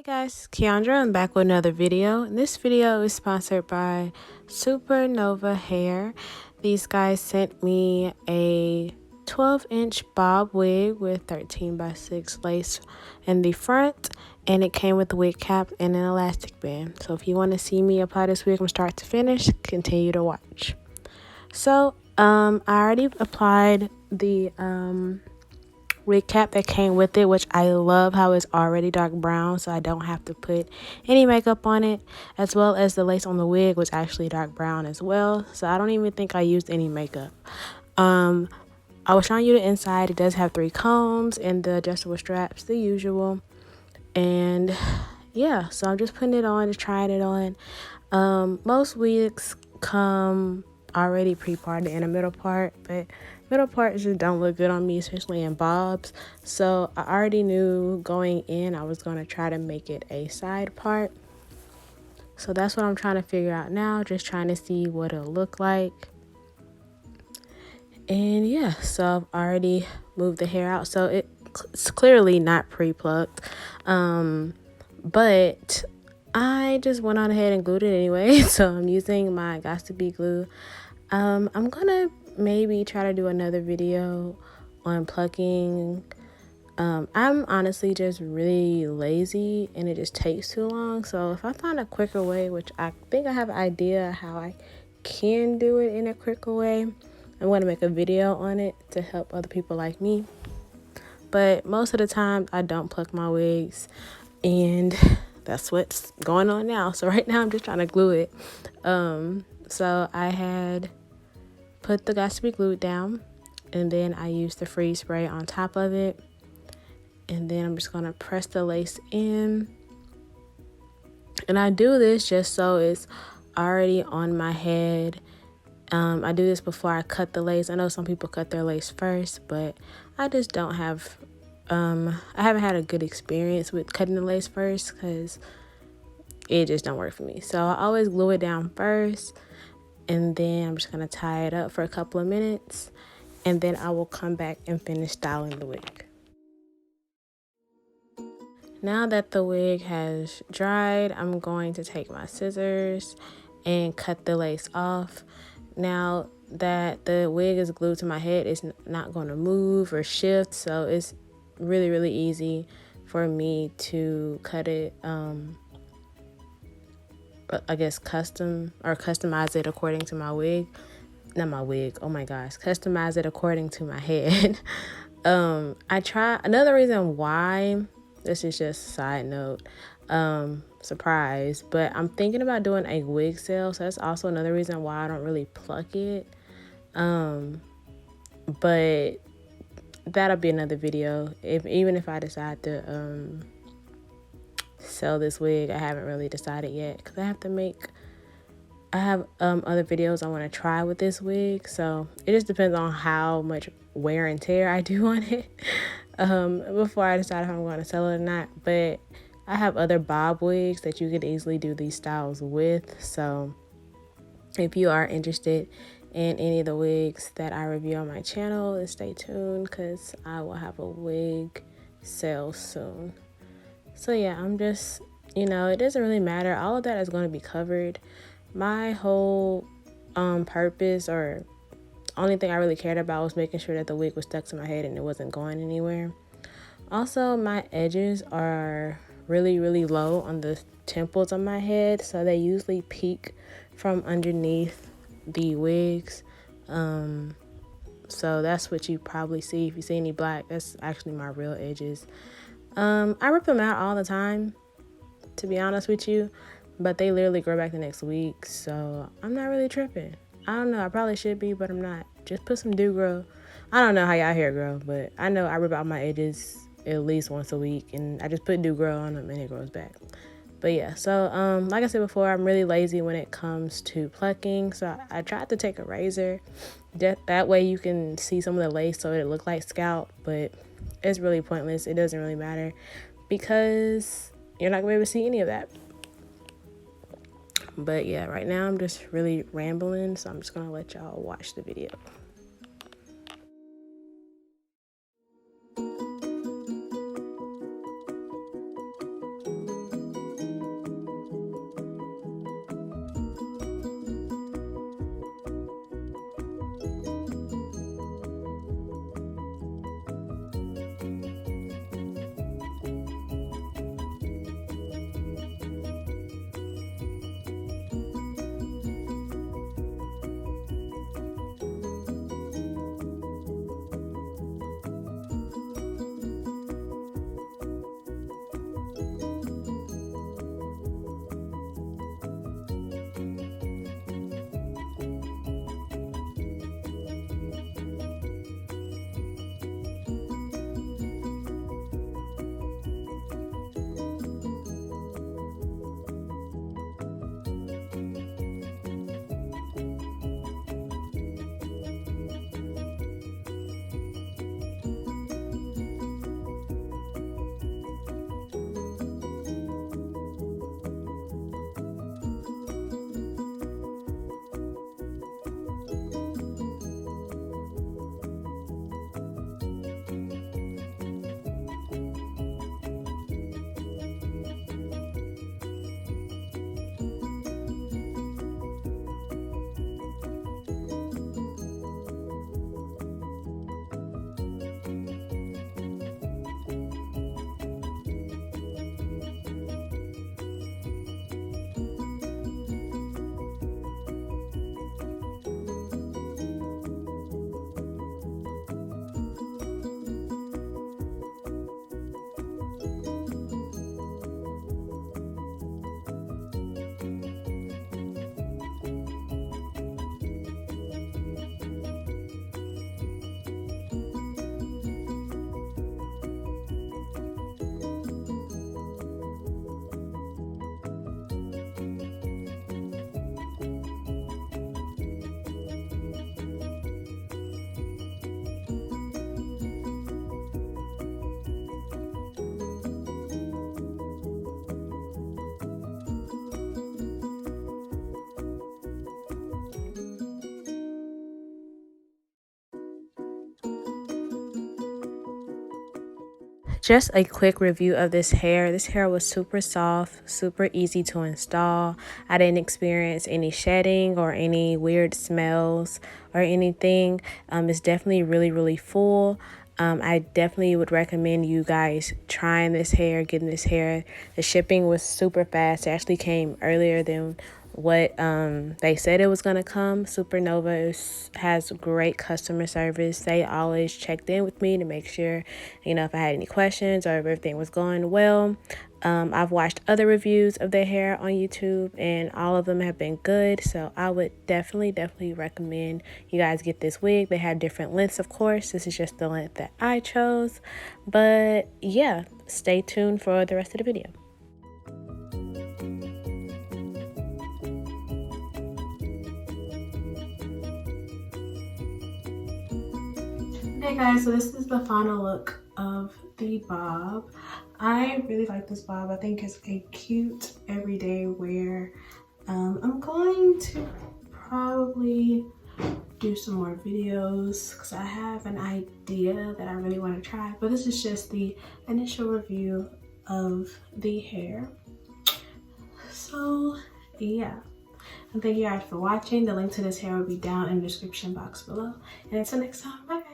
Hey guys, Keandra. I'm back with another video. And this video is sponsored by Supernova Hair. These guys sent me a 12-inch bob wig with 13x6 lace in the front, and it came with a wig cap and an elastic band. So if you want to see me apply this wig from start to finish, continue to watch. So I already applied the wig cap that came with it, which I love how it's already dark brown, so I don't have to put any makeup on it, as well as the lace on the wig was actually dark brown as well, so I don't even think I used any makeup. I was showing you the inside. It does have 3 combs and the adjustable straps, the usual. And yeah, so I'm just putting it on, just trying it on. Most wigs come already pre-parted in the middle part, but middle parts just don't look good on me, especially in bobs. So I already knew going in I was going to try to make it a side part. So that's what I'm trying to figure out now, just trying to see what it'll look like. And yeah, so I've already moved the hair out, so it's clearly not pre-plucked, but I just went on ahead and glued it anyway. So I'm using my Got to Be glue. I'm gonna maybe try to do another video on plucking. I'm honestly just really lazy and it just takes too long. So if I find a quicker way, which I think I have an idea how I can do it in a quicker way, I'm going to make a video on it to help other people like me. But most of the time I don't pluck my wigs, and that's what's going on now. So right now I'm just trying to glue it. So I had put the Got to Be glued down, and then I used the freeze spray on top of it, and then I'm just going to press the lace in. And I do this just so it's already on my head. I do this before I cut the lace. I know some people cut their lace first, but I just don't have, I haven't had a good experience with cutting the lace first because it just don't work for me. So I always glue it down first, and then I'm just going to tie it up for a couple of minutes, and then I will come back and finish styling the wig. Now that the wig has dried, I'm going to take my scissors and cut the lace off. Now that the wig is glued to my head, it's not going to move or shift, so it's really easy for me to cut it, I guess customize it according to my wig. Not my wig, oh my gosh, customize it according to my head. Another reason why, this is just a side note, surprise, but I'm thinking about doing a wig sale, so that's also another reason why I don't really pluck it. But that'll be another video. Even if I decide to sell this wig, I haven't really decided yet, because I have other videos I want to try with this wig, so it just depends on how much wear and tear I do on it before I decide if I'm going to sell it or not. But I have other bob wigs that you could easily do these styles with, so if you are interested in any of the wigs that I review on my channel, stay tuned, because I will have a wig sale soon. So yeah, I'm just, it doesn't really matter. All of that is going to be covered. My whole purpose, or only thing I really cared about, was making sure that the wig was stuck to my head and it wasn't going anywhere. Also, my edges are really low on the temples on my head, so they usually peek from underneath the wigs. So that's what you probably see. If you see any black, that's actually my real edges. I rip them out all the time, to be honest with you, but they literally grow back the next week, so I'm not really tripping. I don't know, I probably should be, but I'm not. Just put some do grow. I don't know how y'all hair grow, but I know I rip out my edges at least once a week, and I just put do grow on them and it grows back. But yeah, so like I said before, I'm really lazy when it comes to plucking, so I tried to take a razor. That way you can see some of the lace so it look like scalp, but it's really pointless. It doesn't really matter because you're not gonna be able to see any of that. But yeah, right now I'm just really rambling, so I'm just gonna let y'all watch the video. just a quick review of this hair. This hair was super soft, super easy to install. I didn't experience any shedding or any weird smells or anything. It's definitely really full. I definitely would recommend you guys trying this hair, getting this hair. The shipping was super fast. It actually came earlier than what they said it was gonna come. Supernova has great customer service. They always checked in with me to make sure, you know, if I had any questions or if everything was going well. I've watched other reviews of their hair on YouTube and all of them have been good, so I would definitely recommend you guys get this wig. They have different lengths, of course. This is just the length that I chose, but yeah, stay tuned for the rest of the video. Hey guys, so this is the final look of the bob. I really like this bob. I think it's a cute everyday wear. I'm going to probably do some more videos because I have an idea that I really want to try, but this is just the initial review of the hair. So yeah, and thank you guys for watching. The link to this hair will be down in the description box below, and until next time, bye guys.